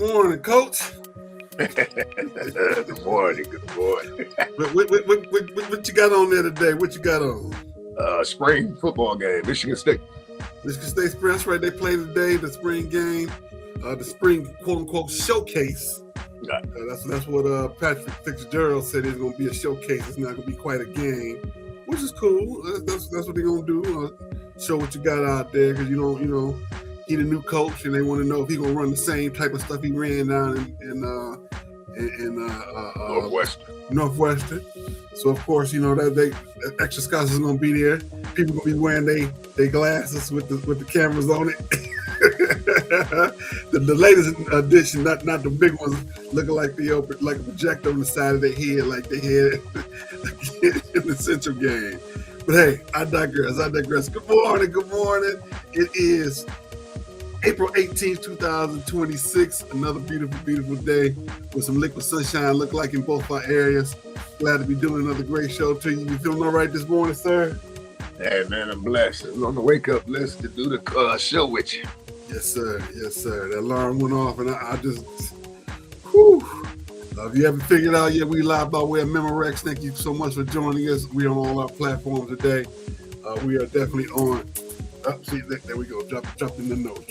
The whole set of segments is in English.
morning, Coach. Good morning. What you got on there today? What you got on? Spring football game, Michigan State. Michigan State Spring. That's right. They play today. The spring game, the spring quote unquote showcase. That's what Patrick Fitzgerald said. It's going to be a showcase. It's not going to be quite a game, which is cool. That's what they're going to do. Show what you got out there because he the new coach, and they want to know if he's gonna run the same type of stuff he ran down in Northwestern. So of course, that extra scouts is gonna be there. People gonna be wearing they glasses with the cameras on it. the latest edition, not the big ones, looking like like a projector on the side of their head, like they had in the Central game. But hey, I digress. Good morning. It is April 18th, 2026, another beautiful day with some liquid sunshine look like in both our areas. Glad to be doing another great show to you. You feeling all right this morning, sir? Hey, man, I'm blessed. I'm on the wake-up list to do the show with you. Yes, sir. That alarm went off, and I just, whew. If you haven't figured out yet, we live by way of Memorex. Thank you so much for joining us. We're on all our platforms today. We are definitely on. See, there we go. Dropping the notes.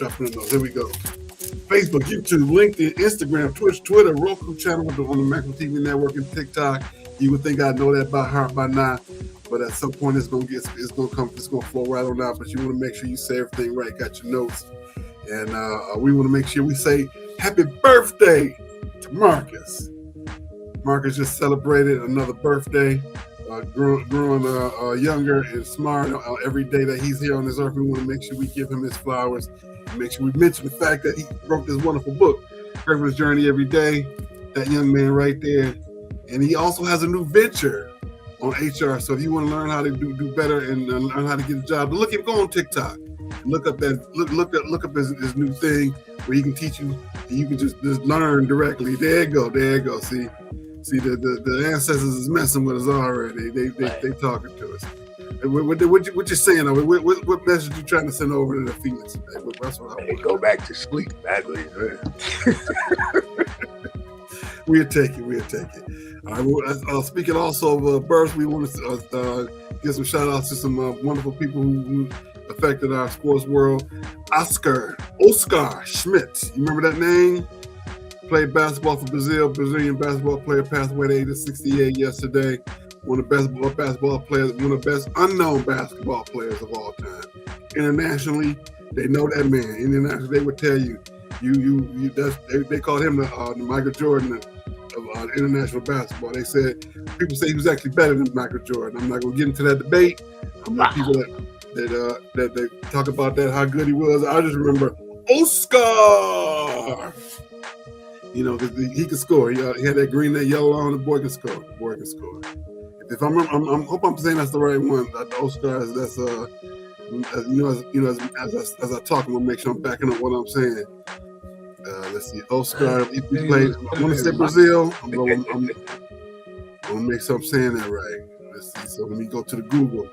There we go. Facebook, YouTube, LinkedIn, Instagram, Twitch, Twitter, Roku channel on the Macro TV network, and TikTok. You would think I'd know that by heart by now, but at some point it's gonna flow right on out. But you want to make sure you say everything right. Got your notes, and we want to make sure we say happy birthday to Marcus. Marcus just celebrated another birthday. Growing younger and smarter every day that he's here on this earth. We want to make sure we give him his flowers. Make sure we mention the fact that he wrote this wonderful book, Purpose Journey Every Day. That young man right there. And he also has a new venture on HR. So if you want to learn how to do better and learn how to get a job, go on TikTok. Look up his new thing where he can teach you. And you can just learn directly. There you go. See, the ancestors is messing with us already. They talking to us. What you saying over? What message you trying to send over to the Felix? That's what I want. Go back to sleep. We'll take it. All right. Speaking also of births, we want to give some shout outs to some wonderful people who affected our sports world. Oscar Schmidt. You remember that name? Played basketball for Brazil. Brazilian basketball player passed away at the age of 68 yesterday. One of the best basketball players, one of the best unknown basketball players of all time. Internationally, they know that man. Internationally, they would tell you, they called him the Michael Jordan of international basketball. They said people say he was actually better than Michael Jordan. I'm not going to get into that debate. I'm not people that they talk about that how good he was. I just remember Oscar. Because he could score. He had that green, that yellow on. The boy can score. If I'm hope I'm saying that's the right one. The Oscar, as I talk, I'm gonna make sure I'm backing up what I'm saying. Let's see, Oscar. He played. I want to say Brazil. I'm gonna make sure I'm saying that right. Let's see. So let me go to the Google.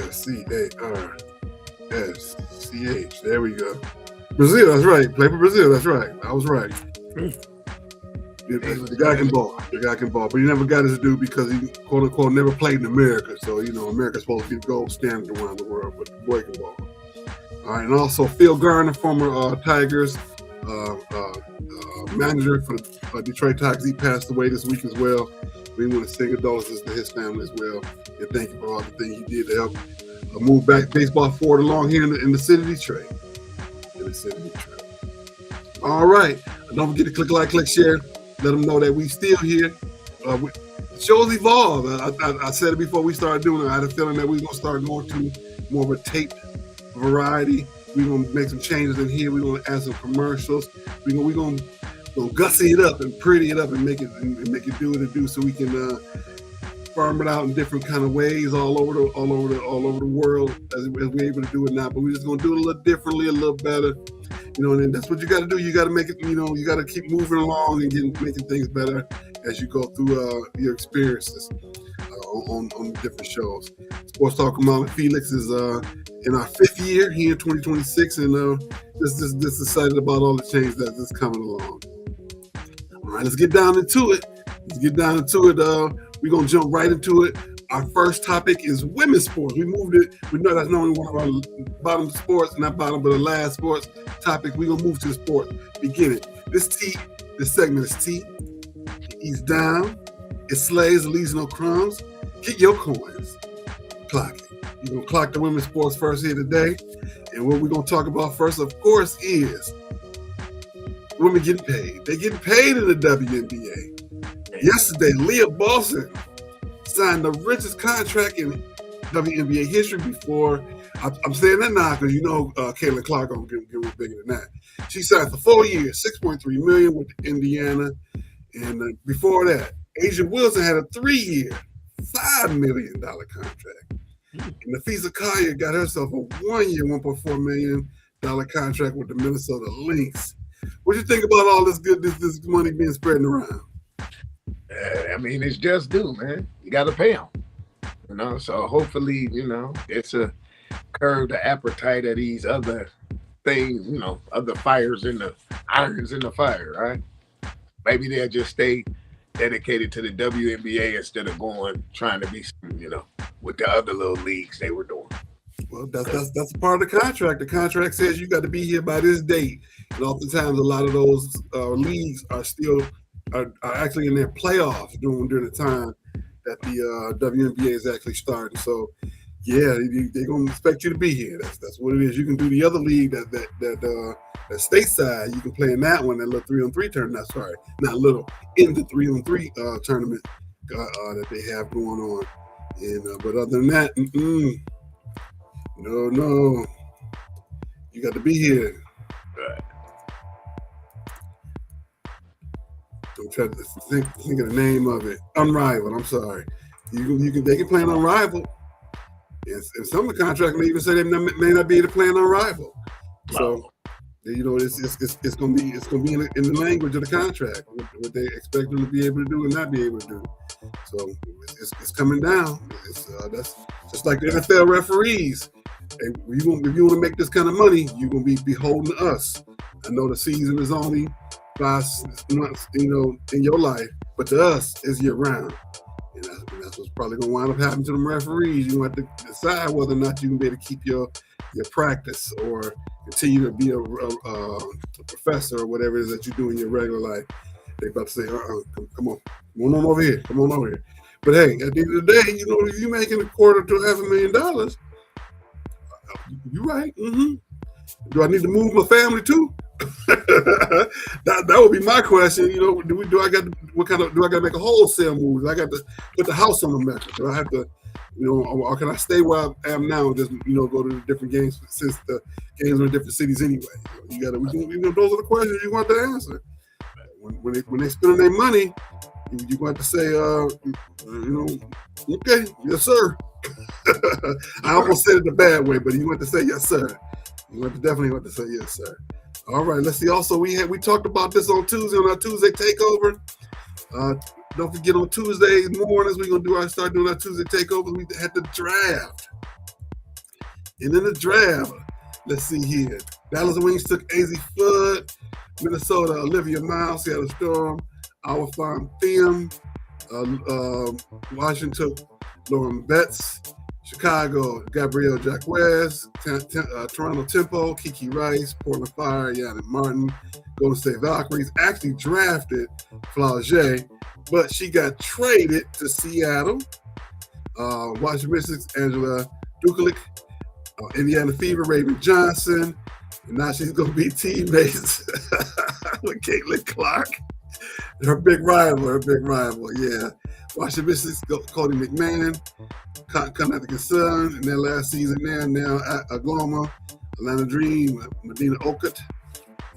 CSCAR. SCH. There we go. Brazil, that's right. Play for Brazil, that's right. I was right. The guy can ball. But he never got his due because he, quote unquote, never played in America. So, America's supposed to be the gold standard around the world, but the boy can ball. All right, and also Phil Garner, former Tigers manager for the Detroit Tigers. He passed away this week as well. We want to sing condolences to his family as well. And thank you for all the things he did to help move back baseball forward along here in the city of Detroit. All right. Don't forget to click like, click share. Let them know that we still here. The shows evolve. I said it before we started doing it. I had a feeling that we're going to start going to more of a tape variety. We're going to make some changes in here. We're going to add some commercials. We're going to gussy it up and pretty it up and make it do what it do so we can farm it out in different kind of ways all over the world as we're able to do it now. But we're just gonna do it a little differently, a little better, and that's what you got to do. You got to make it, you got to keep moving along and making things better as you go through your experiences on different shows. Sports Talk Kamau Felix is in our 5th year here in 2026, and just excited about all the change that's coming along. All right, let's get down into it. We're gonna jump right into it. Our first topic is women's sports. We moved it. We know that's normally one of our bottom sports, not bottom, but the last sports topic. We're gonna move to the sport. Beginning. This segment is T. He's down. It slays, leaves no crumbs. Get your coins. Clock it. We're gonna clock the women's sports first here today. And what we're gonna talk about first, of course, is women getting paid. They're getting paid in the WNBA. Yesterday, Leah Boston signed the richest contract in WNBA history before. I'm saying that now because Caitlin Clark gonna get bigger than that. She signed for 4 years, $6.3 million with Indiana, and before that, Asia Wilson had a 3-year, $5 million contract. And Nafisa Collier got herself a 1-year, $1.4 million contract with the Minnesota Lynx. What do you think about all this this money being spread around? I mean, it's just due, man. You got to pay them. So hopefully, it's a curb the appetite of these other things, other irons in the fire, right? Maybe they'll just stay dedicated to the WNBA instead of trying to be, with the other little leagues they were doing. Well, that's a part of the contract. The contract says you got to be here by this date, and oftentimes a lot of those leagues are actually in their playoffs during the time that the WNBA is actually starting. So, yeah, they're gonna expect you to be here. That's what it is. You can do the other league that stateside. You can play in that one, that little 3-on-3 tournament. In the 3-on-3 tournament that they have going on. And but other than that, no, you got to be here. Right. I'm trying to think of the name of it. Unrivaled. I'm sorry. They can play an Unrivaled. And some of the contracts may even say they may not be able to play an Unrivaled. So, it's gonna be in the language of the contract what they expect them to be able to do and not be able to do. So it's coming down. That's just like the NFL referees. Hey, if you want to make this kind of money, you're gonna be beholden to us. I know the season is only 5 months, in your life, but to us, it's year round. And that's what's probably going to wind up happening to them referees. You have to decide whether or not you can be able to keep your practice or continue to be a professor or whatever it is that you do in your regular life. They're about to say, come on over here. But hey, at the end of the day, if you're making $250,000 to $500,000, you're right. Mm-hmm. Do I need to move my family too? that would be my question. Do I got to make a wholesale move? Do I got to put the house on the map? Do I have to, or can I stay where I am now and just go to the different games since the games are in different cities anyway? Those are the questions you want to answer. When they spending their money, you want to say, okay, yes sir. I almost said it the bad way, but you want to say yes sir. You definitely want to say yes sir. All right, let's see. Also, we talked about this on Tuesday on our Tuesday takeover. Don't forget on Tuesday mornings we're gonna start doing our Tuesday takeovers. We had the draft, and in the draft, let's see here. Dallas Wings took AZ Flood, Minnesota Olivia Miles, Seattle Storm, Our Farm Thiem, Washington took Lauren Betts. Chicago, Gabrielle Jacquez, Toronto Tempo, Kiki Rice, Portland Fire, Yannick Martin, Golden State Valkyries actually drafted Flaugier, but she got traded to Seattle. Washington Mystics, Angela Dukulik, Indiana Fever, Raven Johnson, and now she's going to be teammates with Caitlin Clark, her big rival, yeah. Washington Mystics, Cody McMahon, Connecticut Sun, and their last season there, now Agoma, Atlanta Dream, Medina Okut,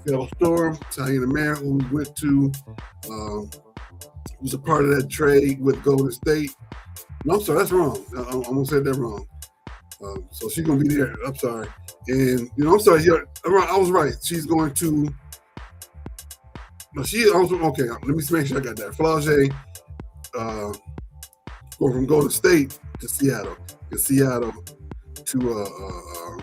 Seattle Storm, Taina Mare, who went to, was a part of that trade with Golden State. No, I'm sorry, that's wrong. I'm going to say that wrong. So she's going to be there. I'm sorry. And, I'm sorry, I was right. She's going to, okay, let me make sure I got that. Flaugier, Going from Golden State to Seattle. To Seattle to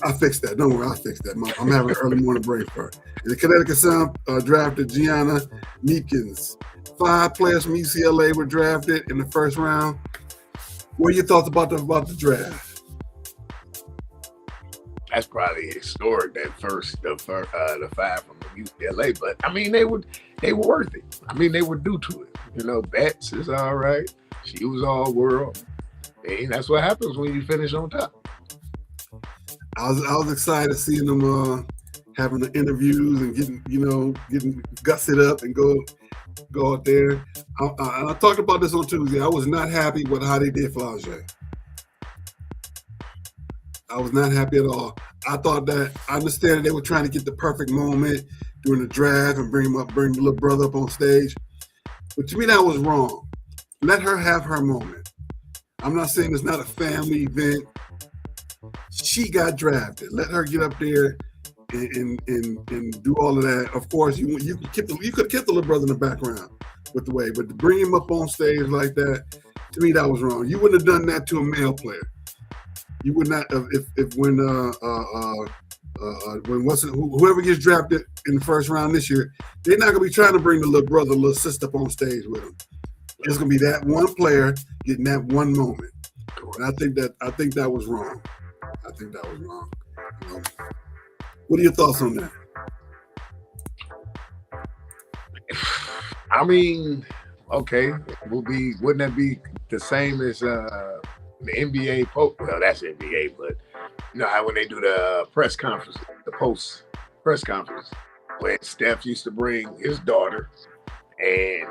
I fixed that. Don't worry, I fixed that. I'm having an early morning brain fart. And the Connecticut Sun drafted Gianna Meekins. 5 players from UCLA were drafted in the first round. What are your thoughts about the draft? That's probably historic. The 5 from UCLA, but I mean they were worth it. I mean they were due to it. You know, Betts is all right. She was all world, and that's what happens when you finish on top. I was excited seeing them having the interviews and getting gussed up and go out there. And I talked about this on Tuesday. I was not happy with how they did Flau'jae. I was not happy at all. I thought that I understand that they were trying to get the perfect moment during the draft and bring the little brother up on stage. But to me, that was wrong. Let her have her moment. I'm not saying it's not a family event. She got drafted. Let her get up there and do all of that. Of course, you could have kept the little brother in the background with the way, but to bring him up on stage like that, to me, that was wrong. You wouldn't have done that to a male player. You would not have whoever gets drafted in the first round this year, they're not gonna be trying to bring the little brother, little sister up on stage with them. It's gonna be that one player getting that one moment. And I think that was wrong. I think that was wrong. What are your thoughts on that? I mean, okay, wouldn't that be the same as the NBA post? Well, that's NBA, but you know how when they do the press conference, the post press conference, when Steph used to bring his daughter, and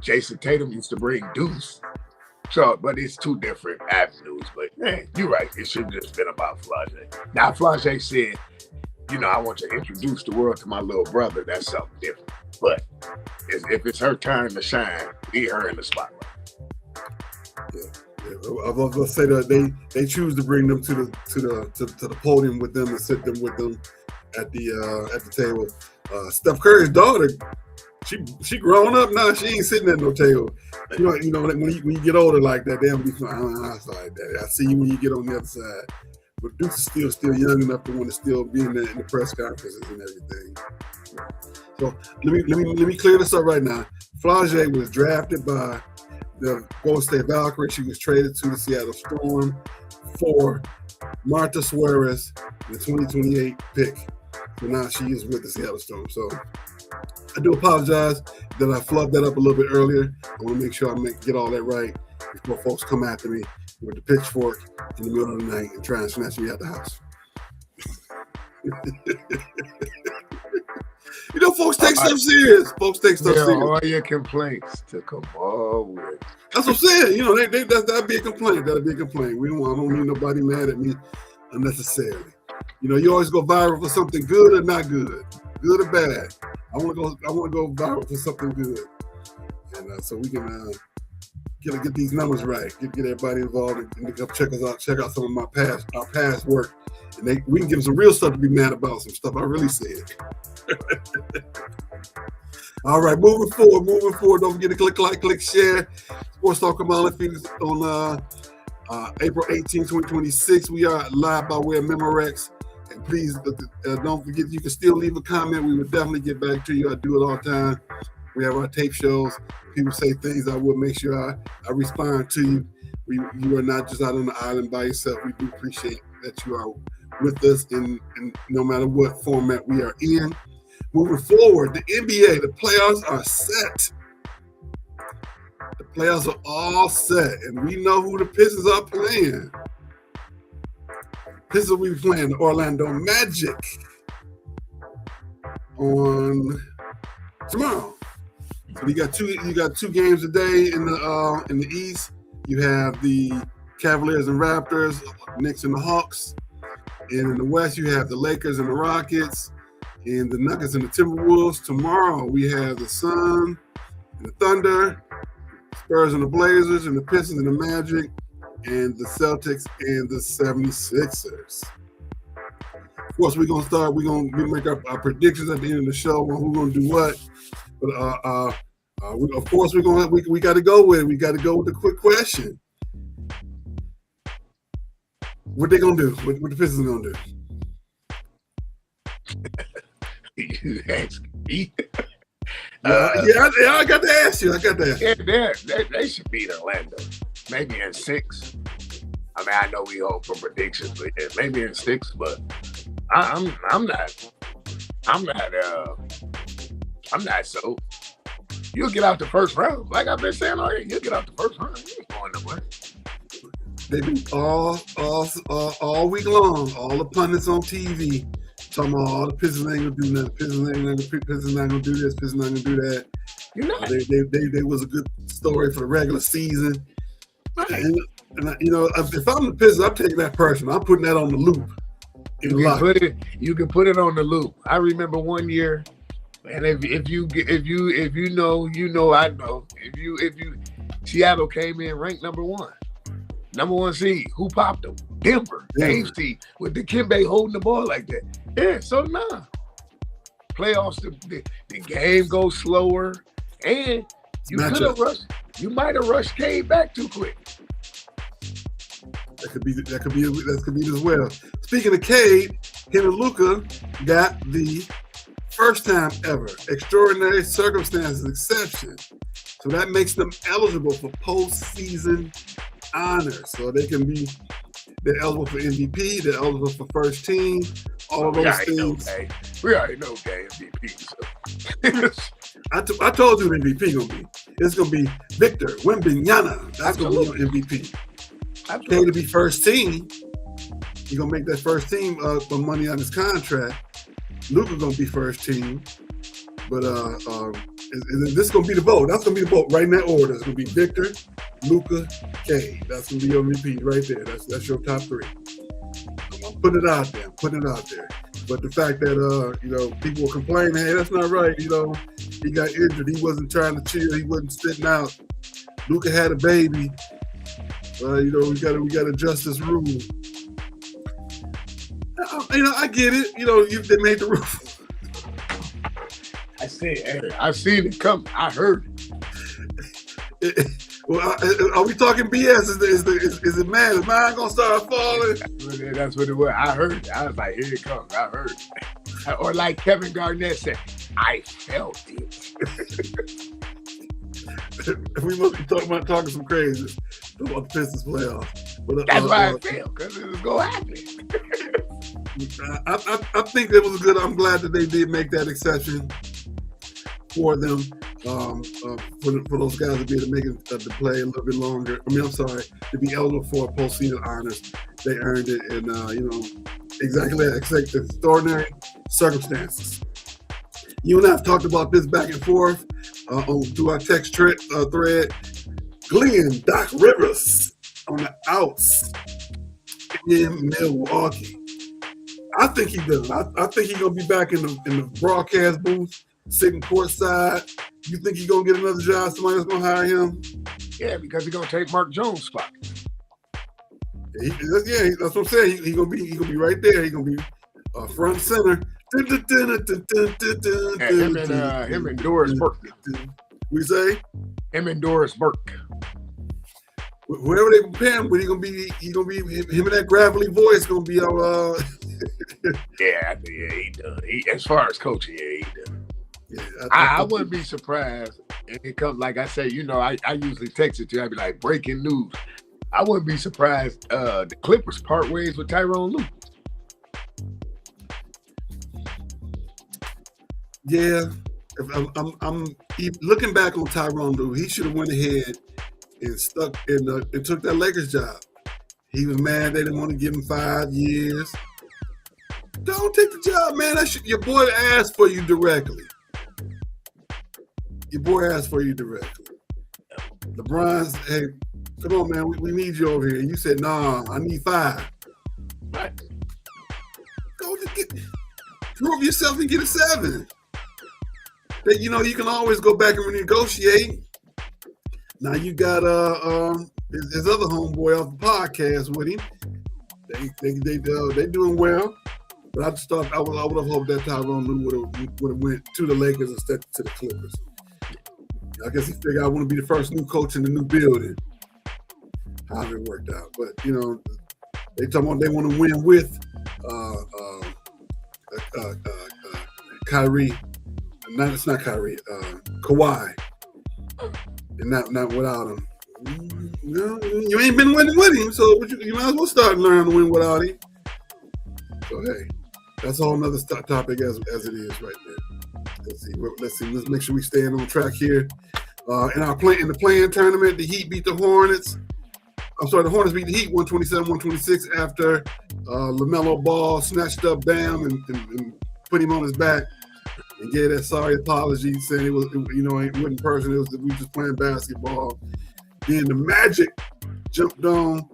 Jason Tatum used to bring Deuce. So, but it's 2 different avenues. But man, you're right. It should have just been about Flau'jae. Now, Flau'jae said, you know, I want to introduce the world to my little brother. That's something different. But if it's her time to shine, leave her in the spotlight. Yeah. I was gonna say that they choose to bring them to the podium with them and sit them with them at the table. Steph Curry's daughter, she grown up now. She ain't sitting at no table. You know when you get older like that, they'll be fine. Like that. I see you when you get on the other side. But Duke is still young enough to want to still be in the press conferences and everything. So let me clear this up right now. Flau'jae was drafted by the Golden State Valkyrie. She was traded to the Seattle Storm for Marta Suarez, the 2028 pick. So now she is with the Seattle Storm. So I do apologize that I flubbed that up a little bit earlier. I want to make sure I get all that right before folks come after me with the pitchfork in the middle of the night and try and snatch me out the house. You know, folks take stuff serious. Folks take stuff serious. All your complaints to Kamau with. That's what I'm saying. You know, that'd be a complaint. That'd be a complaint. I don't need nobody mad at me unnecessarily. You know, you always go viral for something good or not good or bad. I want to go viral for something good, and so we can get these numbers right. Get everybody involved and check us out. Check out some of our past work, and we can give them some real stuff to be mad about. Some stuff I really said. All right, moving forward. Don't forget to click like, click share. Sports Talk Kamau Felix on April 18, 2026. We are live by way of Memorex. And please don't forget, you can still leave a comment. We will definitely get back to you. I do it all the time. We have our tape shows. People say things, I will make sure I respond to you. You are not just out on the island by yourself. We do appreciate that you are with us in no matter what format we are in. Moving forward, the NBA, the playoffs are set. The playoffs are all set, and we know who the Pistons are playing. Pistons will be playing the Orlando Magic on tomorrow. So you got two games today in the East. You have the Cavaliers and Raptors, Knicks and the Hawks. And in the West, you have the Lakers and the Rockets, and the Nuggets and the Timberwolves. Tomorrow, we have the Sun and the Thunder, Spurs and the Blazers, and the Pistons and the Magic, and the Celtics and the 76ers. Of course, we're going to make our predictions at the end of the show on who's going to do what. But Of course, we got to go with it. We got to go with the quick question. What they gonna do? What the Pistons gonna do? You ask me. I got to ask you. Yeah, they should beat Orlando. Maybe in 6. I mean, I know we hope for predictions, but yeah, maybe in 6. But I'm not so. You'll get out the first round, like I've been saying already. You'll get out the first round. You ain't going nowhere. They be all week long. All the pundits on TV talking about all the Pistons ain't gonna do nothing. Pistons not gonna do this. Pistons not gonna do that. You're not. They was a good story for the regular season. Right. And if I'm the Pistons, I'm taking that person. I'm putting that on the loop. You can put it on the loop. I remember one year, and if you know, you know, I know. If you Seattle came in ranked number 1 seed. Who popped them? Denver. AFC with Dikembe holding the ball like that. Yeah, so nah. Playoffs, the game goes slower, and you could have rushed. You might have rushed Cade back too quick. That could be as well. Speaking of Cade, him and Luka got the first time ever extraordinary circumstances exception. So that makes them eligible for postseason honors. So they're eligible for MVP, they're eligible for first team, all of those things. We already know MVP. So. I told you the MVP gonna be. It's gonna be Victor Wembanyama. That's gonna be your MVP. Cade to be first team. He's gonna make that first team for money on his contract. Luka gonna be first team, but this is gonna be the vote. That's gonna be the vote right in that order. It's gonna be Victor, Luka, Cade. That's gonna be your MVP right there. That's your top 3. I'm putting it out there. But the fact that people were complaining, hey, that's not right. He got injured. He wasn't trying to chill. He wasn't sitting out. Luka had a baby. We got to adjust this rule. I get it. They made the rule. I seen it coming. I heard it. Are we talking BS? Is it mad? Is mine gonna start falling? That's what it was. I heard it. I was like, here it comes. I heard it. Or like Kevin Garnett said, I felt it. We must be talking some crazy about the Pistons playoffs. But, that's why I feel, because it was going to happen. I think that was good. I'm glad that they did make that exception for them, for those guys to be able to make it to play a little bit longer. To be eligible for postseason honors. They earned it, and exactly that. Extraordinary circumstances. You and I have talked about this back and forth through our text thread. Glenn Doc Rivers on the outs in Milwaukee. I think he does. I think he's gonna be back in the broadcast booth, sitting courtside. You think he's gonna get another job? Somebody's gonna hire him? Yeah, because he's gonna take Mark Jones' spot. That's what I'm saying. He's gonna be right there. He's gonna be front center. Him and Doris Burke. We say him and Doris Burke. Whoever they compare him with, he's gonna be him and that gravelly voice gonna be our. He does. As far as coaching, he does. Yeah, I wouldn't be surprised if it comes. Like I say, I usually text it to you. I'd be like, breaking news. I wouldn't be surprised. The Clippers part ways with Tyronn Lue. Yeah, I'm looking back on Tyronn Lue. He should have went ahead and stuck and took that Lakers job. He was mad they didn't want to give him 5 years. Don't take the job, man. Your boy asked for you directly. LeBron's, hey, come on, man. We need you over here. You said, nah, I need 5. Right. Go prove yourself and get a 7. That you can always go back and renegotiate. Now you got his other homeboy off the podcast with him. They doing well, but I just thought I would have hoped that Tyronn Lue would have went to the Lakers instead to the Clippers. I guess he figured I want to be the first new coach in the new building. However it worked out. But, you know, they talking about they want to win with Kyrie. It's not Kyrie. Kawhi. And not without him. No, you ain't been winning with him, so you might as well start learning to win without him. So, hey, that's a whole nother topic as it is right there. Let's see. Let's make sure we stay on track here. In the play-in tournament, the Heat beat the Hornets. I'm sorry, the Hornets beat the Heat 127-126 after LaMelo Ball snatched up Bam and put him on his back and gave that sorry apology, saying it wasn't personal. We just playing basketball. Then the Magic jumped on.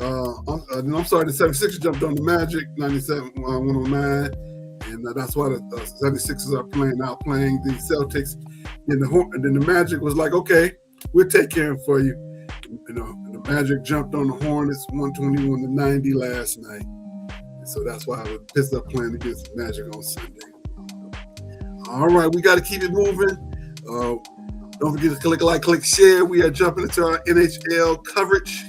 I'm sorry, the 76ers jumped on the Magic 97-109. And that's why the 76ers are outplaying the Celtics. And then the Magic was like, okay, we'll take care of it for you. You know, the Magic jumped on the Hornets 121-90 last night. And so that's why I was pissed up playing against the Magic on Sunday. All right, we got to keep it moving. Don't forget to click like, click share. We are jumping into our NHL coverage.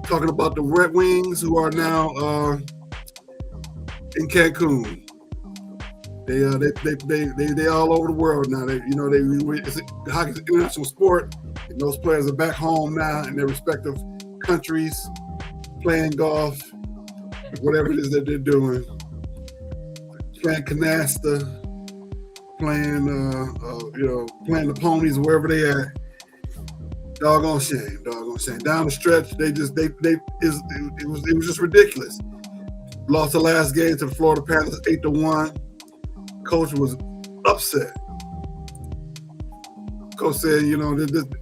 Talking about the Red Wings, who are now in Cancun. They all over the world now. Hockey's an international sport, and those players are back home now in their respective countries, playing golf, whatever it is that they're doing, playing canasta, playing playing the ponies wherever they at. Doggone shame. Down the stretch, it was just ridiculous. Lost the last game to the Florida Panthers 8-1. Coach was upset. Coach said,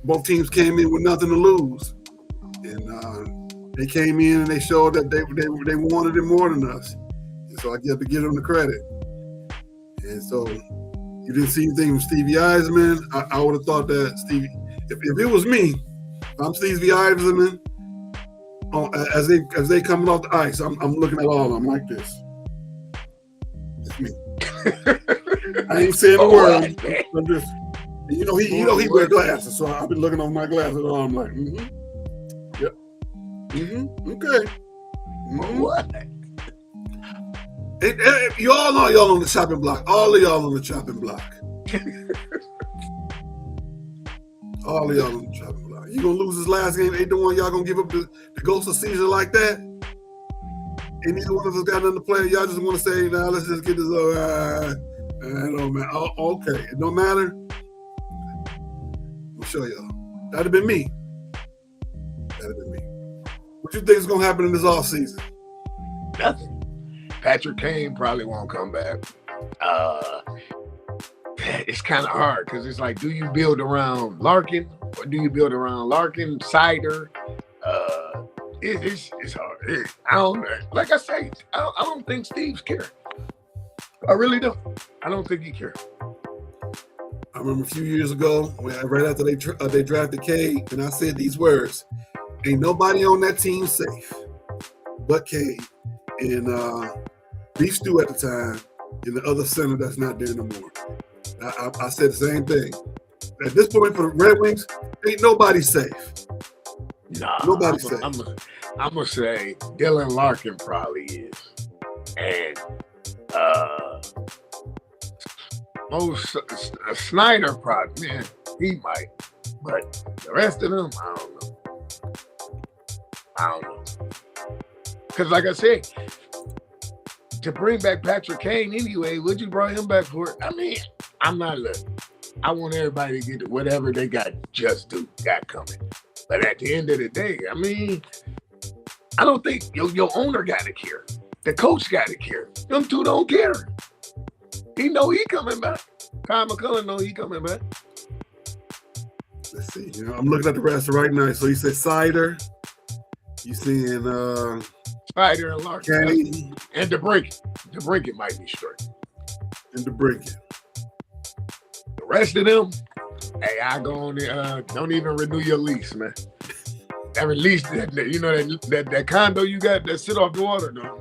both teams came in with nothing to lose, and they came in and they showed that they wanted it more than us. And so I get to give them the credit. And so you didn't see anything from Stevie Eisman. I would have thought that Stevie, if it was me, I'm Stevie Eisman. As they coming off the ice, I'm looking at all of them like this. It's me. I ain't saying a word. I'm just, he wear glasses, so I've been looking over my glasses. And I'm like, yep, okay. What? You all know y'all on the chopping block. All of y'all on the chopping block. All of y'all on the chopping block. You gonna lose this last game 8-1? Y'all gonna give up the ghost of Caesar like that? Ain't neither one of us got nothing to play. Y'all just want to say, now let's just get this over. It don't matter. Okay, it don't matter. I'll show y'all. That'd have been me. What you think is gonna happen in this off season? Nothing. Patrick Kane probably won't come back. It's kind of hard because it's like, do you build around Larkin or do you build around Larkin, Sider? It's hard. I don't, like I say, I don't think Steve's care. I really don't. I don't think he cares. I remember a few years ago, right after they drafted Cade, and I said these words: "Ain't nobody on that team safe, but Cade and Beef Stew at the time, and the other center that's not there no more." I said the same thing. At this point for the Red Wings, ain't nobody safe. Nah, nobody's safe. I'm gonna say Dylan Larkin probably is, and Snyder probably, man, he might, but the rest of them, I don't know. Because like I said, to bring back Patrick Kane anyway, would you bring him back for it? I mean, I'm not looking. I want everybody to get whatever they got coming. But at the end of the day, I mean, I don't think your owner got to care. The coach got to care. Them two don't care. He know he coming back. Kyle McCullough know he coming back. Let's see. I'm looking at the rest right now. So you said Sider. You seeing Sider and Larkin. Kenny. And DeBrincat. DeBrincat might be straight. And DeBrincat. The rest of them, hey, I go on there, don't even renew your lease, man. That release, that condo you got that sit off the water, no.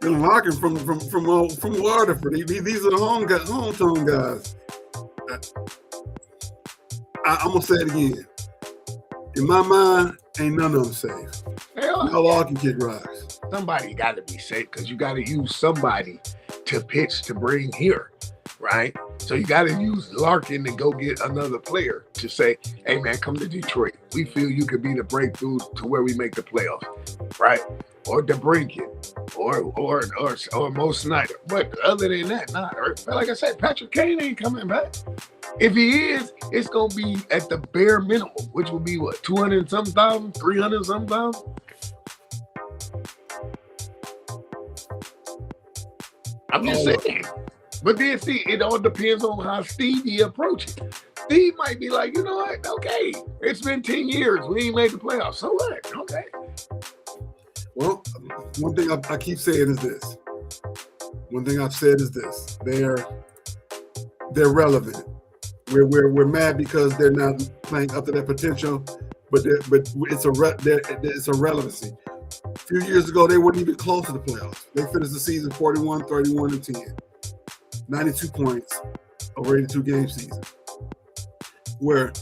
Dylan Larkin from Waterford. These are the hometown guys. I'm gonna say it again. In my mind, ain't none of them safe. Y'all all can kick rocks. Somebody got to be safe because you got to use somebody to pitch to bring here, right? So you got to use Larkin to go get another player to say, hey, man, come to Detroit. We feel you could be the breakthrough to where we make the playoffs, right? Or DeBrincat, or Mo Snyder. But other than that, like I said, Patrick Kane ain't coming back. If he is, it's going to be at the bare minimum, which will be what, 200-something thousand, 300-something thousand? I'm just saying. But then, see, it all depends on how Stevie approaches it. Steve might be like, you know what? Okay, it's been 10 years. We ain't made the playoffs. So what? Okay. Well, one thing I keep saying is this. One thing I've said is this. They're relevant. We're mad because they're not playing up to their potential, but it's a relevancy. A few years ago, they weren't even close to the playoffs. They finished the season 41, 31, and 10. 92 points over 82 game season. Where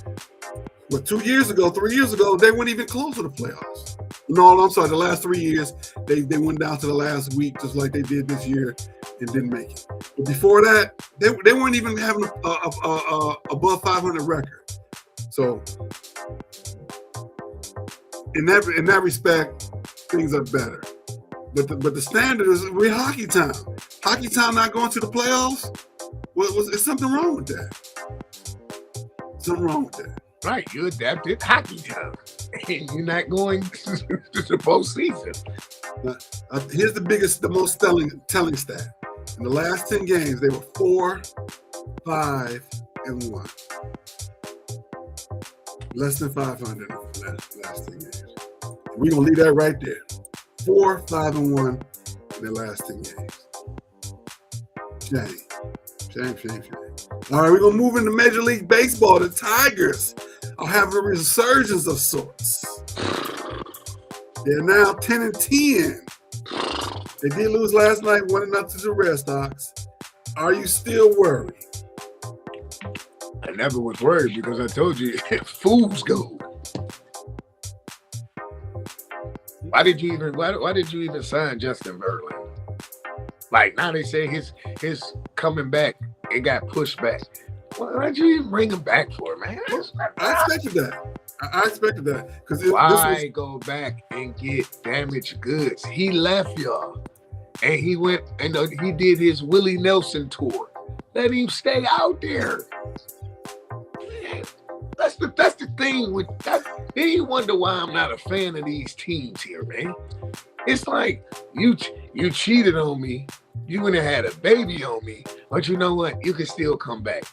2 years ago, 3 years ago, they weren't even close to the playoffs. No, I'm sorry. The last 3 years, they went down to the last week, just like they did this year, and didn't make it. But before that, they weren't even having a above 500 record. So, in that respect, things are better. But the standard is we're Hockey Town. Hockey Town not going to the playoffs? Is something wrong with that? Something wrong with that. Right, you adapted Hockey Town, and you're not going to the postseason. Now, here's the most telling stat. In the last 10 games, they were 4, 5, and 1. Less than 500 in the last 10 games. We're going to leave that right there. 4, 5, and 1 in their last 10 games. Shame. All right, we're going to move into Major League Baseball. The Tigers are having a resurgence of sorts. They're now 10-10. They did lose last night, 1-0 to the Red Sox. Are you still worried? I never was worried because I told you, fools go. Why did you even sign Justin Verlander? Like now they say his coming back, it got pushed back. Why'd you even bring him back for, man? I expected that. I expected that because why go back and get damaged goods? He left y'all, and he went and he did his Willie Nelson tour. Let him stay out there. Man, that's the thing with that. Then you wonder why I'm not a fan of these teams here, man. It's like you cheated on me. You went and had a baby on me, but you know what? You can still come back.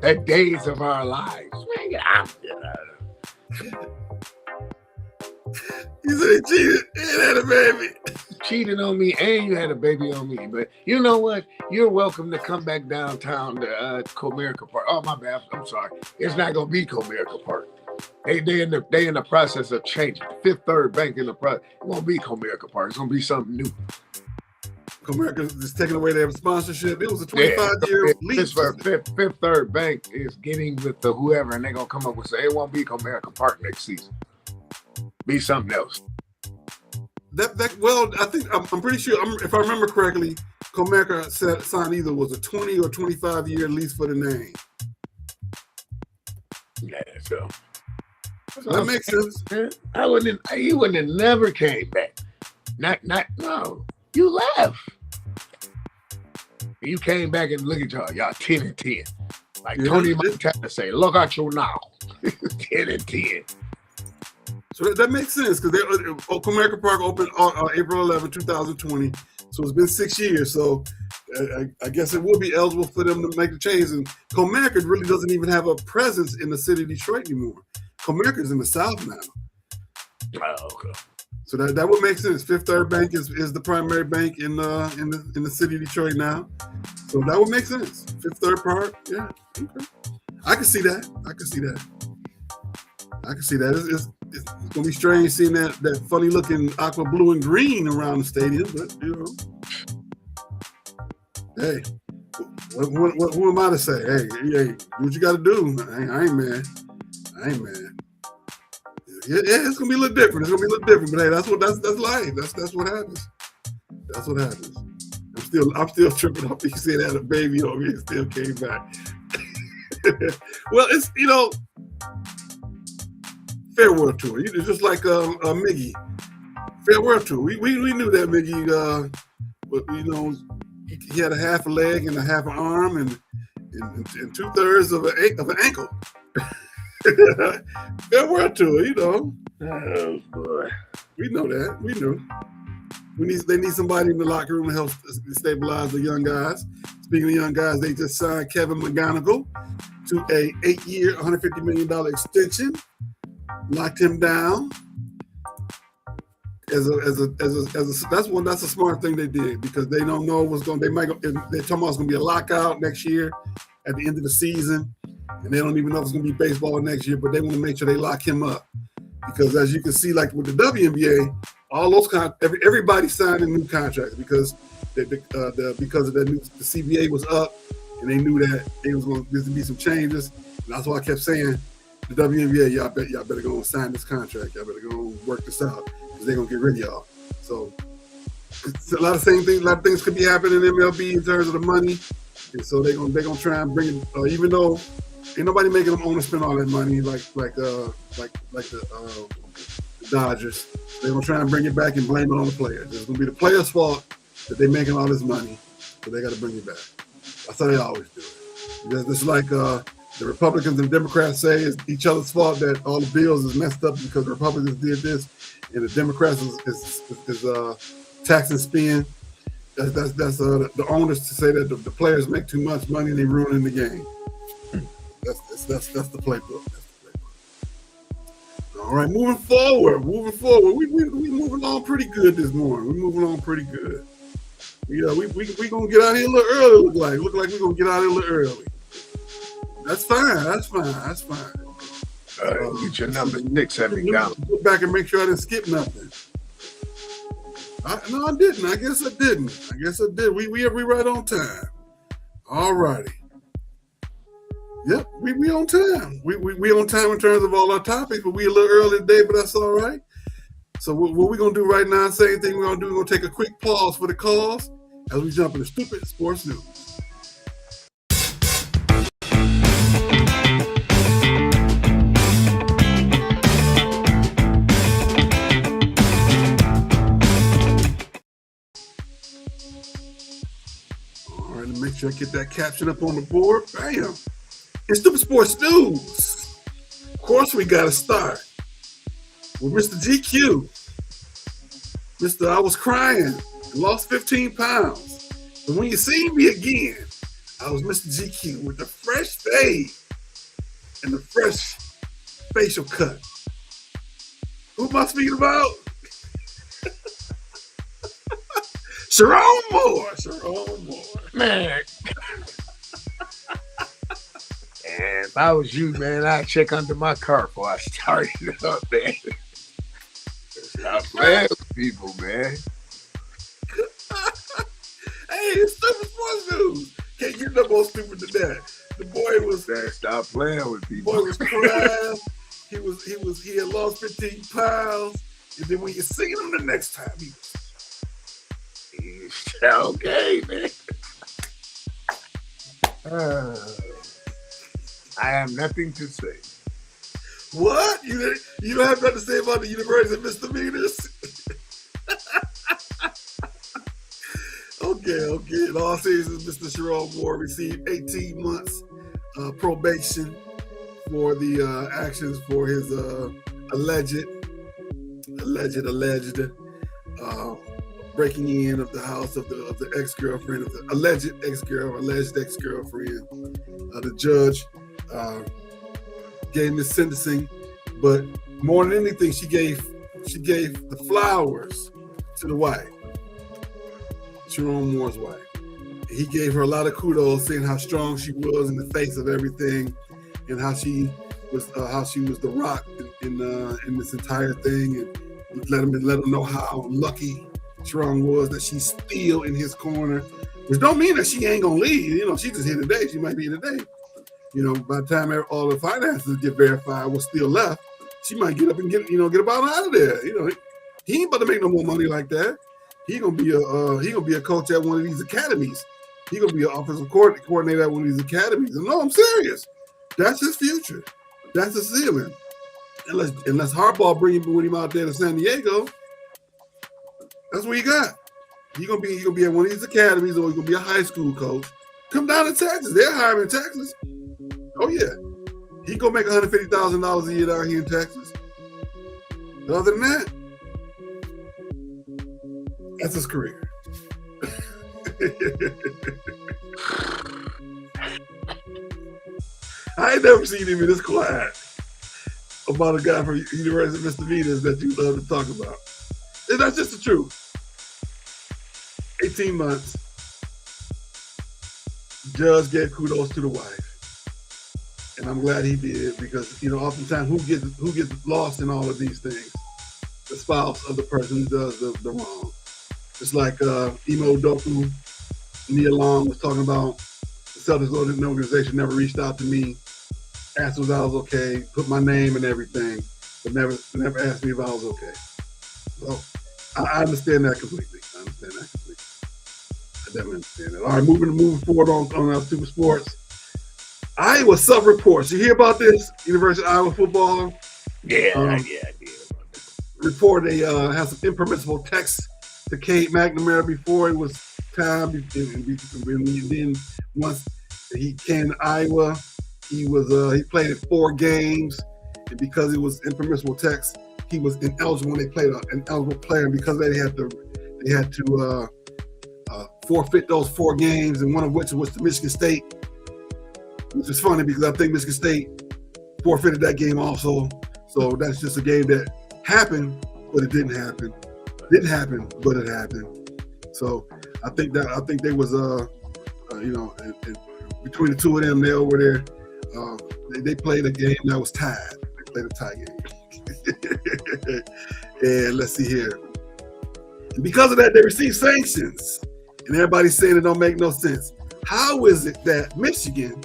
The days of our lives, man. You said he cheated and had a baby. Cheated on me and you had a baby on me. But you know what? You're welcome to come back downtown to Comerica Park. Oh, my bad. I'm sorry. It's not going to be Comerica Park. They in the process of changing. Fifth Third Bank in the process. It won't be Comerica Park. It's going to be something new. Comerica is taking away their sponsorship. It was a 25-year lease. Fifth Third Bank is getting with the whoever, and they're going to come up with say it won't be Comerica Park next season. Be something else. Well, I think I'm pretty sure. If I remember correctly, Comerica signed either was a 20 or 25-year lease for the name. Yeah, so that makes sense. He wouldn't have never came back. No. You left. You came back and look at y'all 10-10. Like Tony Montana say, look at you now. 10-10. So that makes sense because Comerica Park opened April 11, 2020. So it's been 6 years. So I guess it will be eligible for them to make the change. And Comerica really doesn't even have a presence in the city of Detroit anymore. Comerica is in the South now. Oh, okay. So that would make sense. Fifth Third Bank is the primary bank in the city of Detroit now. So that would make sense. Fifth Third Park, yeah. Okay. I can see that. It's gonna be strange seeing that funny looking aqua blue and green around the stadium, but you know. Hey, who am I to say? Hey, do what you got to do. I ain't mad. Yeah, it's gonna be a little different. But hey, that's life. That's what happens. That's what happens. I'm still tripping off. You say that a baby on me still came back. Well, it's farewell tour. Just like Miggy. Farewell tour. We knew that Miggy. But he had a half a leg and a half an arm and 2/3 of an ankle. Farewell tour. Oh boy. We know that. We knew. They need somebody in the locker room to help stabilize the young guys. Speaking of young guys, they just signed Kevin McGonigal to a 8-year, $150 million extension. Locked him down. That's a smart thing they did because they don't know what's going. They're talking about it's going to be a lockout next year at the end of the season, and they don't even know if it's going to be baseball next year. But they want to make sure they lock him up because, as you can see, like with the WNBA, all those everybody signed a new contract because because of the CBA was up, and they knew that there's going to be some changes. And that's why I kept saying the WNBA, y'all better go and sign this contract. Y'all better go and work this out. They're gonna get rid of y'all. So it's a lot of same things. A lot of things could be happening in MLB in terms of the money, and so they're gonna try and bring it. Even though ain't nobody making them own spend all that money like the Dodgers, they're gonna try and bring it back and blame it on the players. It's gonna be the players' fault that they're making all this money, so they got to bring it back. That's how they always do it. Because it's like the Republicans and the Democrats say it's each other's fault that all the bills is messed up because the Republicans did this. And the Democrats is tax and spend. That's the owners to say that the players make too much money and they ruining the game. That's the playbook. All right, moving forward. We moving along pretty good this morning. We're moving along pretty good. We gonna get out here a little early. Look like we're gonna get out here a little early. That's fine. Get your number 6 at me down. Go back and make sure I didn't skip nothing. No, I didn't. I guess I did. We right on time. All righty. Yep, we on time. We on time in terms of all our topics, but we a little early today, but that's all right. So what we're gonna do right now, same thing we're gonna do. We're gonna take a quick pause for the calls as we jump into Stoopid Sports News. Make sure I get that caption up on the board. Bam. It's Stoopid Sports News. Of course, we got to start with Mr. GQ. Mr. I was crying, lost 15 pounds. But when you see me again, I was Mr. GQ with the fresh fade and the fresh facial cut. Who am I speaking about? Sharon Moore. Man. And if I was you, man, I'd check under my car before I started up, man. Stop playing with people, man. Hey, it's Stoopid Sports News. Can't get no more stupid than that. The boy was stop playing with people. Boy was crying. He had lost 15 pounds. And then when you see him the next time, he's okay, man. I have nothing to say. What? You don't have nothing to say about the University of Misdemeanors? Okay. In all seriousness, Mr. Sharon Moore received 18 months probation for the actions for his alleged breaking in of the house of the ex-girlfriend, of the alleged ex-girlfriend. The judge gave him his sentencing, but more than anything, she gave the flowers to the wife, Sharon Moore's wife. He gave her a lot of kudos, saying how strong she was in the face of everything, and how she was the rock in this entire thing, and let him know how lucky Sharon was that she's still in his corner Which don't mean that she ain't gonna leave. You know, she just here today. She might be here today. You know, by the time all the finances get verified, what's still left, she might get up and get about out of there. You know, he ain't about to make no more money like that. He gonna be a coach at one of these academies. He gonna be an offensive coordinator at one of these academies. And no, I'm serious. That's his future. That's the ceiling. Unless Harbaugh bring him with him out there to San Diego, that's what he got. He gonna be at one of these academies, or he's gonna be a high school coach. Come down to Texas. They're hiring in Texas. Oh yeah, he gonna make $150,000 a year down here in Texas. But other than that, that's his career. I ain't never seen him in this quiet about a guy from University of Misdemeanors that you love to talk about. And that's just the truth. 18 months. Judge gave kudos to the wife. And I'm glad he did, because, you know, oftentimes who gets lost in all of these things? The spouse of the person who does the wrong. It's like Emo Doku, Nia Long was talking about. The Celtics organization never reached out to me, asked if I was okay, put my name and everything, but never asked me if I was okay. So I understand that completely. I definitely understand that. All right, moving forward on our Stoopid Sports. Iowa self-reports. You hear about this? University of Iowa football. Yeah, I did. Report they had some impermissible texts to Kate McNamara before it was time. And then once he came to Iowa, he played in 4 games, and because it was impermissible text, he was ineligible when they played an eligible player. And because they had to forfeit those 4 games, and one of which was to Michigan State, which is funny because I think Michigan State forfeited that game also. So that's just a game that happened, but it didn't happen. Didn't happen, but it happened. So I think they was between the two of them, they over there. They played a game that was tied. They played a tie game. And let's see here. And because of that, they received sanctions. And everybody's saying it don't make no sense. How is it that Michigan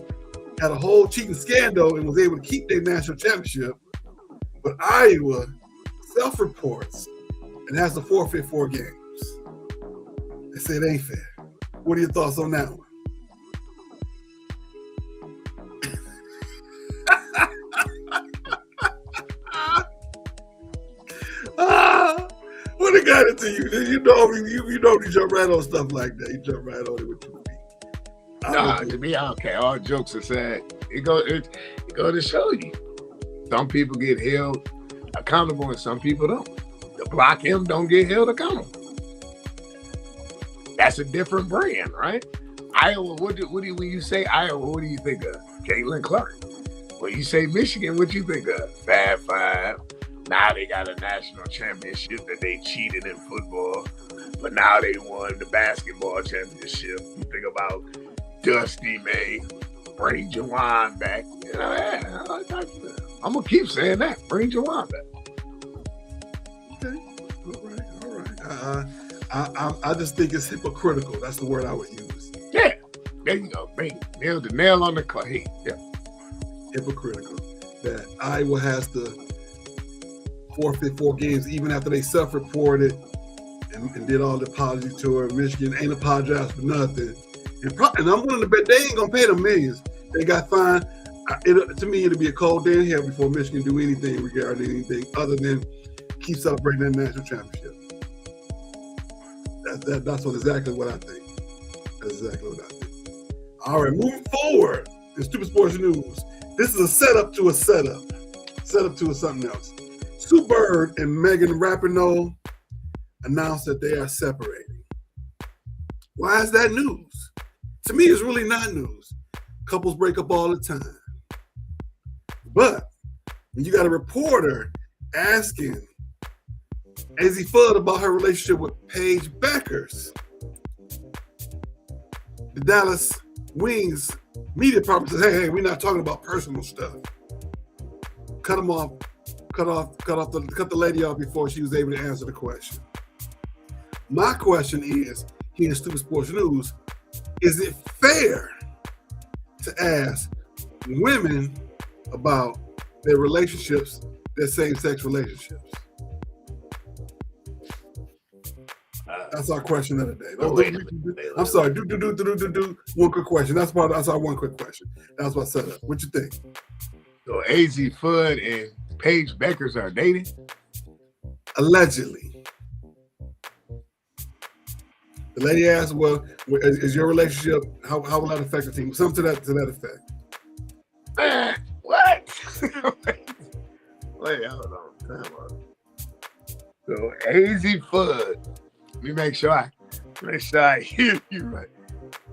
had a whole cheating scandal and was able to keep their national championship, but Iowa self-reports and has to forfeit 4 games? They say it ain't fair. What are your thoughts on that one? What it got into you? You know you jump right on stuff like that. You jump right on it with 2 feet. Nah, to me, okay. All jokes aside, it go to show you. Some people get held accountable and some people don't. The block him don't get held accountable. That's a different brand, right? Iowa, when you say Iowa, what do you think of? Caitlin Clark. When you say Michigan, what do you think of? Fab Five. Now they got a national championship that they cheated in football, but now they won the basketball championship. You think about Dusty May, bring Jawan back. You know, I'm gonna keep saying that. Bring Jawan back. Okay, all right. I just think it's hypocritical. That's the word I would use. Yeah, there you go. Bang. Nailed the nail on the clay. Yeah. Hypocritical that Iowa has to forfeit 4 games even after they self-reported and did all the apology tour. Michigan ain't apologized for nothing. And I'm willing to bet they ain't gonna pay them millions. They got fined. To me, it'll be a cold day in hell before Michigan do anything regarding anything other than keep celebrating their national championship. That's exactly what I think. That's exactly what I think. All right, moving forward in Stoopid Sports News. This is a setup to a setup. Setup to something else. Sue Bird and Megan Rapinoe announced that they are separating. Why is that news? To me, it's really not news. Couples break up all the time. But when you got a reporter asking Azzy Fudd about her relationship with Paige Beckers, the Dallas Wings media department says, hey, we're not talking about personal stuff. Cut them off. Cut the lady off before she was able to answer the question. My question is, here in Stoopid Sports News, is it fair to ask women about their relationships, their same-sex relationships? That's our question of the day. I'm sorry. Do one quick question. That's our one quick question. That's what I set up. What you think? So AZ Fudd and Paige Beckers are dating? Allegedly. The lady asked, "Well, is your relationship? How will that affect the team?" Something to that effect. What? Wait, hold on. Time out. So AZ Fudd. Let me make sure I hear you right.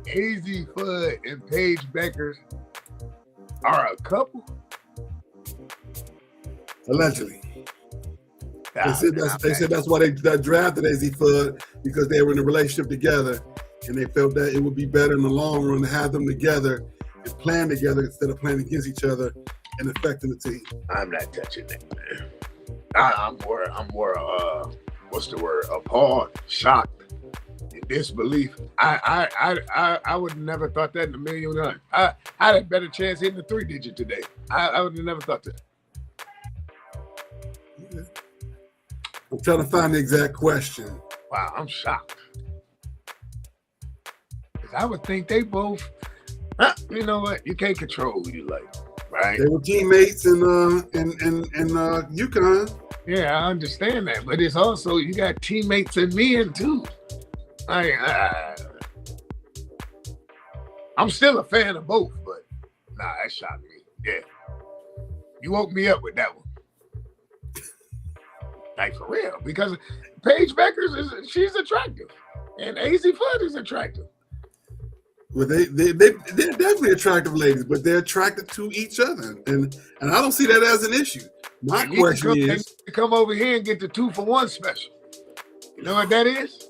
AZ Fudd and Paige Beckers are a couple? Allegedly. They said that's why they drafted AZ Fudd, because they were in a relationship together, and they felt that it would be better in the long run to have them together and plan together instead of playing against each other and affecting the team. I'm not touching that, man. I'm more what's the word? Appalled, shocked, in disbelief. I would have never thought that in a million times. I had a better chance hitting the 3-digit today. I would have never thought that. Okay. I'm trying to find the exact question. Wow, I'm shocked. Because I would think they both, you know what? You can't control who you like, right? They were teammates in UConn. Yeah, I understand that, but it's also you got teammates and men too. I'm still a fan of both, but nah, that shocked me. Yeah, you woke me up with that one. Like for real, because Paige Beckers she's attractive, and AZ Fudd is attractive. Well, they're definitely attractive ladies, but they're attracted to each other, and I don't see that as an issue. My question is, come over here and get the 2-for-1 special. You know what that is?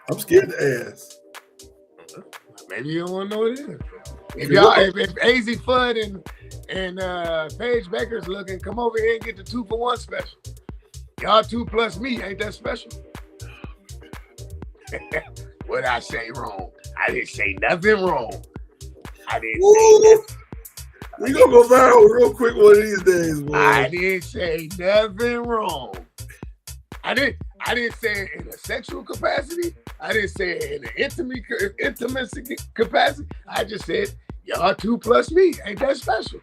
I'm scared to ask. Maybe you don't want to know what it is. If AZ Fudd and Paige Beckers looking, come over here and get the 2-for-1 special. Y'all 2 plus me, ain't that special? What'd I say wrong? I didn't say nothing wrong. I didn't say nothing. We gonna go viral real quick one of these days, boy. I didn't say nothing wrong. I didn't say it in a sexual capacity. I didn't say it in an intimacy capacity. I just said y'all 2 plus me. Ain't that special?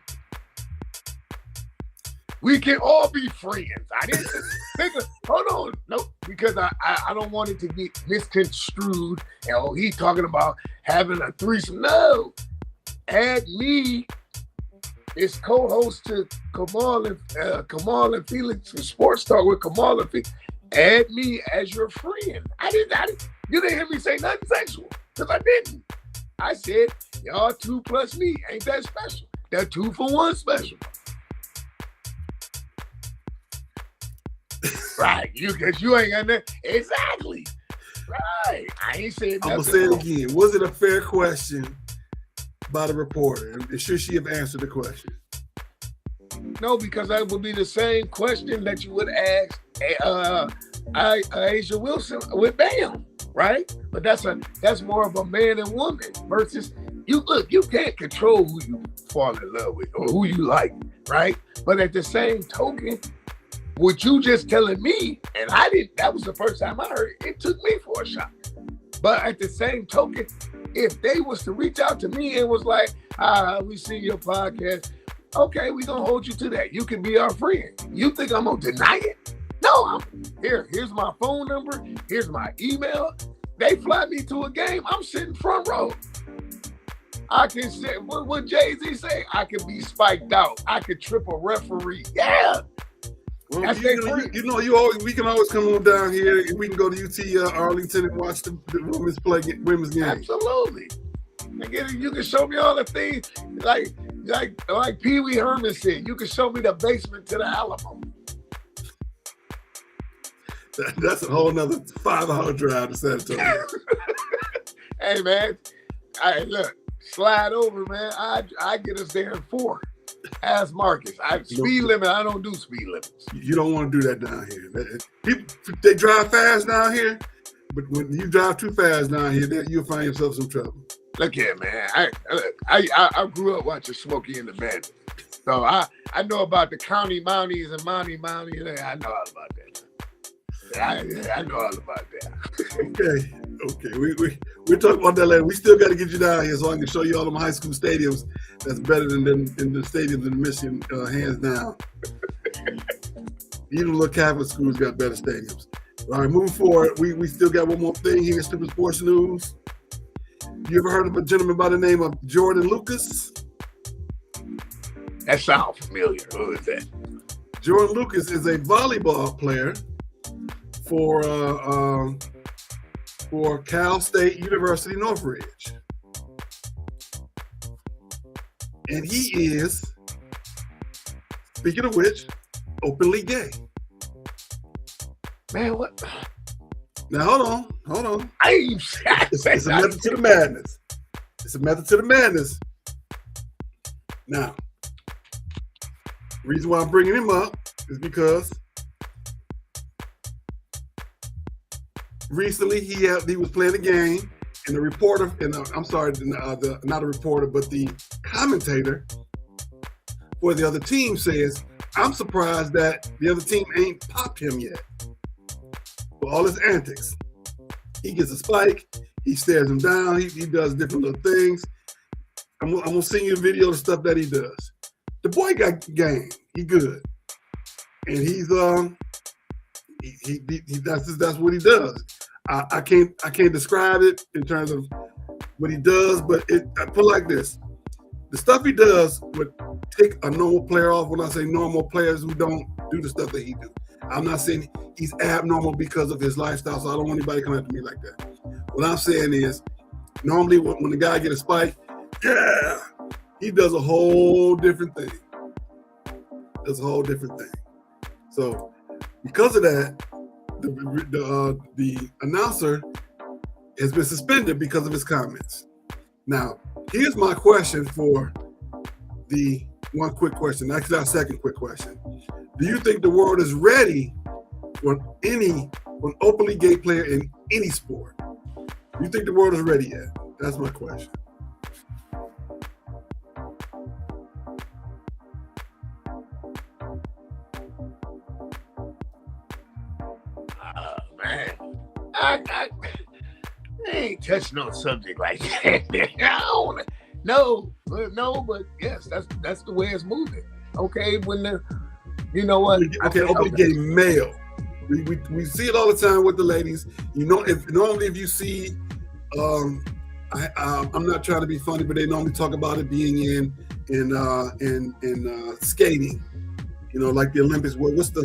We can all be friends. I didn't think hold on. Nope, because I don't want it to get misconstrued. And he's talking about having a threesome. No. Add me. It's co-host to Kamau and Felix from Sports Talk with Kamau and Felix. Add me as your friend. I didn't. You didn't hear me say nothing sexual, because I didn't. I said y'all 2 plus me. Ain't that special? That 2-for-1 special. Right, because you ain't got that. Exactly. Right. I ain't saying nothing. I'm gonna say it again. Was it a fair question by the reporter? And should she have answered the question? No, because that would be the same question that you would ask Asia Wilson with Bam, right? But that's more of a man and woman versus you can't control who you fall in love with or who you like, right? But at the same token, what you just telling me, and I didn't, that was the first time I heard it took me for a shock. But at the same token, if they was to reach out to me and was like, we see your podcast, okay, we gonna hold you to that. You can be our friend. You think I'm gonna deny it? No, here's my phone number, here's my email. They fly me to a game, I'm sitting front row. I can say, what Jay-Z say? I can be spiked out. I could trip a referee. Yeah. Well, we can always come on down here. We can go to UT Arlington and watch the women's game. Absolutely. Again, you can show me all the things like Pee Wee Herman said. You can show me the basement to the Alamo. That's a whole nother 5-hour drive to San Antonio. Hey man, look, slide over, man. I get us there in 4. Ask Marcus. Speed limit. I don't do speed limits. You don't want to do that down here. People, they drive fast down here. But when you drive too fast down here, then you'll find yourself some trouble. Look here, man. I grew up watching Smokey and the Bandit. So I know about the county mounties and mounties. I know all about that. I know all about that. Okay. We're talking about that later. We still got to get you down here so I can show you all them high school stadiums that's better than the stadiums in Michigan, hands down. Even little Catholic schools got better stadiums. All right, moving forward, we still got one more thing here in Stoopid Sports News. You ever heard of a gentleman by the name of Jordan Lucas? That sounds familiar. Who is that? Jordan Lucas is a volleyball player for Cal State University Northridge. And he is, speaking of which, openly gay. Man, what? Now, hold on. It's a method to the madness. It's a method to the madness. Now, the reason why I'm bringing him up is because recently he was playing a game, and the reporter, not a reporter, but the commentator for the other team says, "I'm surprised that the other team ain't popped him yet for all his antics." He gets a spike, he stares him down, he does different little things. I'm gonna send you a video of the stuff that he does. The boy got game. He good, and he's that's what he does. I can't describe it in terms of what he does, but I put it like this: the stuff he does would take a normal player off. When I say normal, players who don't do the stuff that he do. I'm not saying he's abnormal because of his lifestyle, so I don't want anybody coming after me like that. What I'm saying is, normally when the guy get a spike, yeah, he does a whole different thing. So because of that, the announcer has been suspended because of his comments. Now, here's my question for the one quick question. Actually, our second quick question. Do you think the world is ready for an openly gay player in any sport? Do you think the world is ready yet? That's my question. Man, I ain't touching no subject like that. I don't no, but yes, that's the way it's moving. Okay, you know what? Okay, openly gay male. We see it all the time with the ladies. You know, if you see, I'm not trying to be funny, but they normally talk about it being in skating. You know, like the Olympics. What's the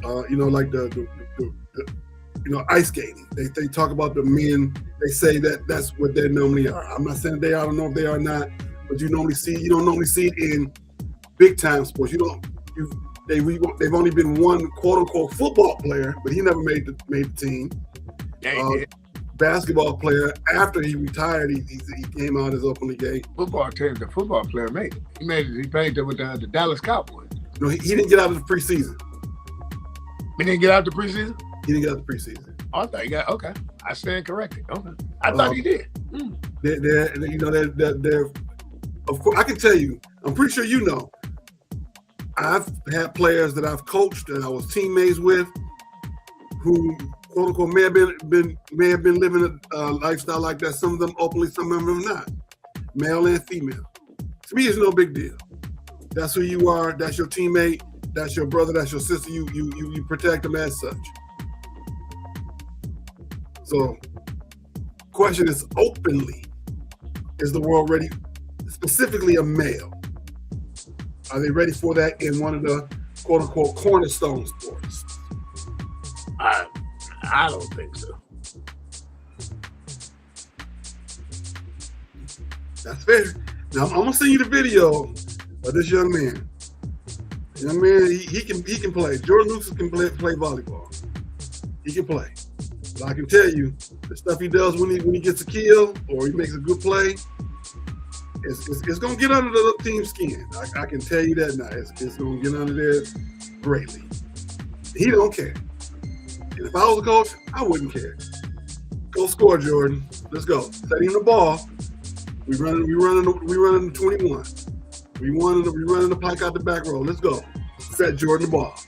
like the ice skating. They talk about the men. They say that's what they normally are. I'm not saying they are. I don't know if they are not, but you don't normally see it in big time sports. They've only been one quote unquote football player, but he never made the team. Yeah, he did. Basketball player, after he retired, he came out as openly gay. The football player made it. He played with the Dallas Cowboys. No, he didn't get out of the preseason. He didn't get out the preseason? He didn't get out of the preseason. Oh, I thought he got, okay. I stand corrected. Okay. I thought he did. They're, of course, I can tell you, I'm pretty sure you know, I've had players that I've coached and I was teammates with who, quote unquote, may have been living a lifestyle like that. Some of them openly, some of them not. Male and female. To me, it's no big deal. That's who you are. That's your teammate. That's your brother. That's your sister. You protect them as such. So, question is openly: is the world ready? Specifically, a male. Are they ready for that in one of the quote unquote cornerstone sports? I don't think so. That's fair. Now I'm gonna send you the video of this young man. Young man, he can play. Jordan Lucas can play volleyball. He can play. But I can tell you, the stuff he does when he gets a kill or he makes a good play, it's gonna get under the team's skin. I can tell you that now. It's gonna get under there greatly. He don't care. And if I was a coach, I wouldn't care. Go score, Jordan. Let's go. Set him the ball. We running the 21. We running the pike out the back row. Let's go. Set Jordan the ball.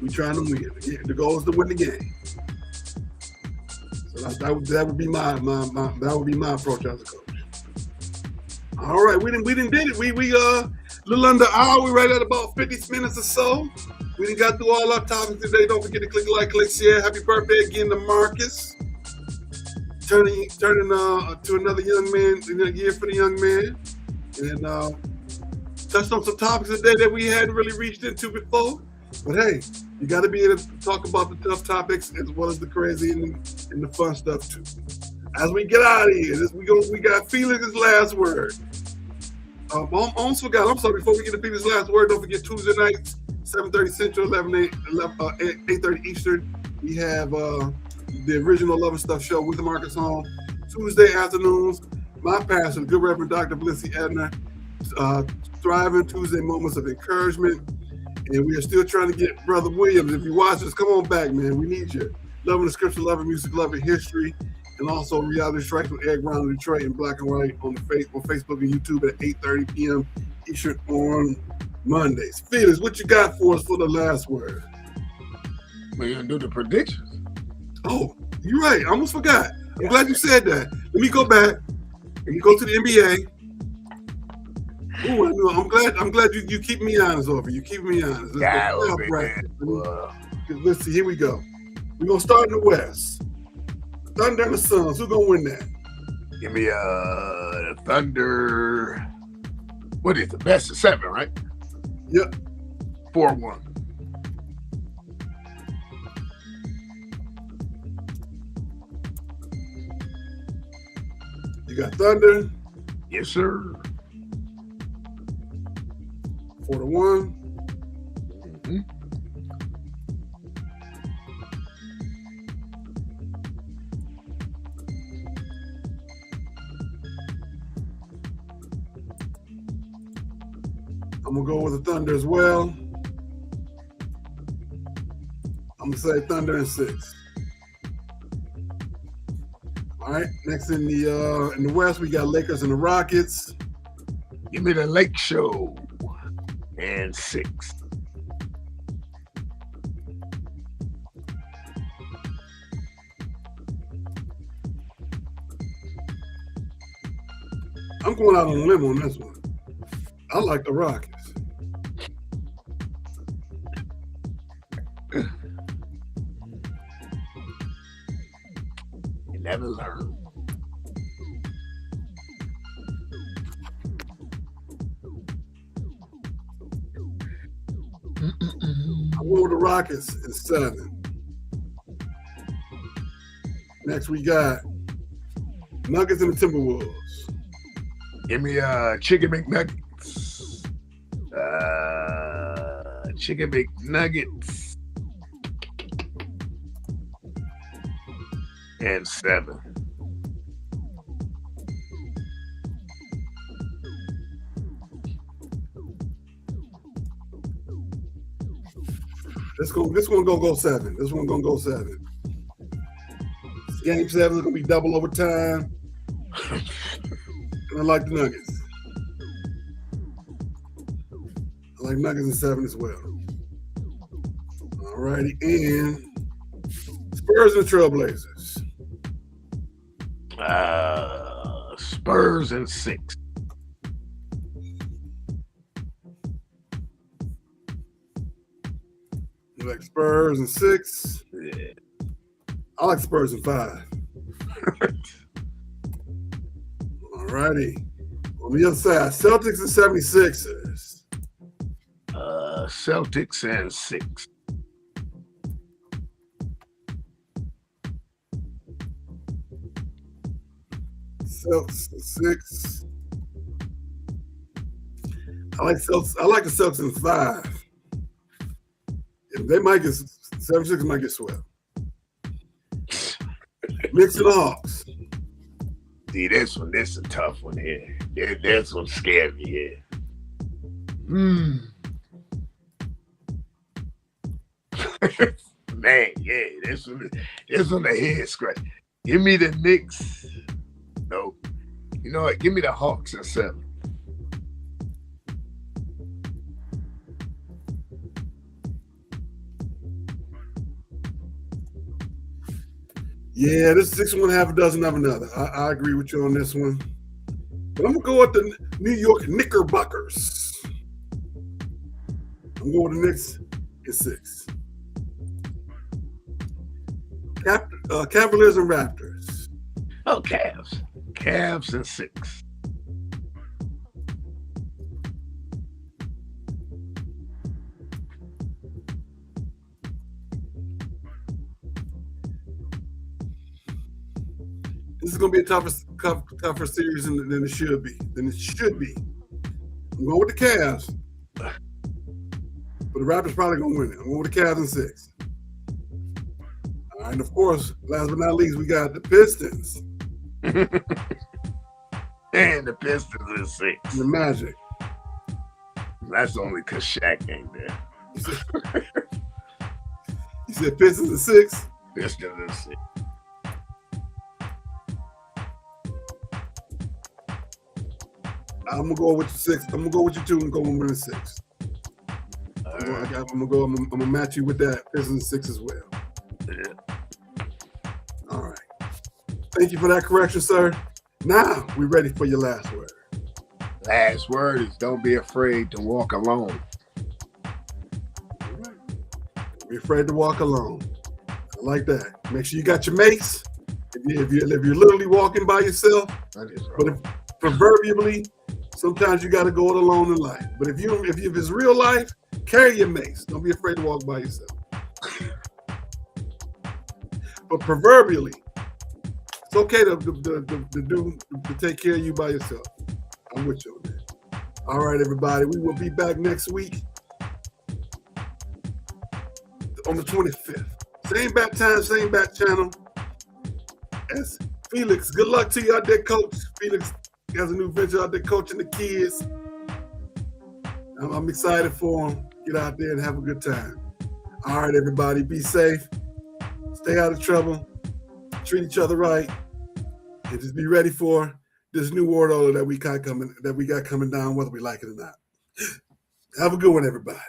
We trying to win. The goal is to win the game. So that would be my approach as a coach. All right, we didn't did it. We little under an hour. We right at about 50 minutes or so. We done got through all our topics today. Don't forget to click like, click share. Happy birthday again to Marcus. Turning to another young man, a year for the young man. And touched on some topics today that we hadn't really reached into before. But hey, you got to be able to talk about the tough topics as well as the crazy and the fun stuff too. As we get out of here, we got Felix's last word. I almost forgot. I'm sorry. Before we get to Felix's last word, don't forget Tuesday nights, 7:30 Central, 8:30 Eastern. We have the original Love and Stuff show with the Marcus Home. Tuesday afternoons, my pastor, Good Reverend Dr. Blissy Edna, Thriving Tuesday Moments of Encouragement. And we are still trying to get Brother Williams. If you watch this, come on back, man. We need you. Loving the scripture, loving music, loving history. And also Reality Strikes with Ed Brown in Detroit in black and white on Facebook and YouTube at 8:30 p.m. Eastern on Mondays. Felix, what you got for us for the last word? We're going to do the predictions. Oh, you're right. I almost forgot. I'm glad you said that. Let me go back. Let me go to the NBA. Ooh, I'm glad you keep me honest over. You keep me honest. Let's see. Here we go. We're gonna start in the West. Thunder and the Suns. Who's gonna win that? Give me the Thunder. What is the best of 7, right? Yep. 4-1. You got Thunder. Yes, sir. 4-1. Mm-hmm. I'm gonna go with the Thunder as well. I'm gonna say Thunder and 6. All right. Next in the West, we got Lakers and the Rockets. Give me the Lake Show and 6. I'm going out on a limb on this one. I like the Rockets. You never learn. I'm going with the Rockets in 7. Next we got Nuggets and the Timberwolves. Give me Chicken McNuggets. Chicken McNuggets and 7. This one gonna go 7. This one gonna go 7. Game 7 is gonna be double overtime. And I like the Nuggets. I like Nuggets in 7 as well. All righty, and Spurs and Trailblazers. Spurs and 6. You like Spurs and 6? Yeah. I like Spurs and 5. All righty. On the other side, Celtics and 76ers. Celtics and 6. Celtics and 6. I like the Celtics in 5. They might get 76 might get swept. Knicks and the Hawks. See, this is a tough one here. This one scared me here. Man, yeah, this one the head scratch. Give me the Knicks. Nope. You know what? Give me the Hawks in 7. Yeah, this 6 1 half a dozen of another. I agree with you on this one. But I'm going to go with the New York Knickerbockers. I'm going with the Knicks in 6. Cavaliers and Raptors. Oh, Cavs. Cavs in 6. This is going to be a tougher series than it should be. I'm going with the Cavs. But the Raptors probably going to win it. I'm going with the Cavs in 6. All right, and of course, last but not least, we got the Pistons. And the Pistons in 6. The Magic. That's only because Shaq ain't there. You said Pistons in 6? Pistons in 6. I'm gonna go with 6. I'm gonna go with you 2 and go with the 6. I'm gonna match you with that Pistons 6 as well. Yeah. All right. Thank you for that correction, sir. Now we're ready for your last word. Last word is don't be afraid to walk alone. All right. Don't be afraid to walk alone. I like that. Make sure you got your mates. If you're literally walking by yourself, That is but wrong. if proverbially, sometimes you got to go it alone in life. But if it's real life, carry your mace. Don't be afraid to walk by yourself. But proverbially, it's okay to take care of you by yourself. I'm with you on that. All right, everybody. We will be back next week on the 25th. Same bat time, same bat channel. As Felix, good luck to you out there, Coach. Felix has a new venture out there coaching the kids. I'm excited for him. Get out there and have a good time. All right, everybody, be safe. Stay out of trouble. Treat each other right. And just be ready for this new world order that we got coming down, whether we like it or not. Have a good one, everybody.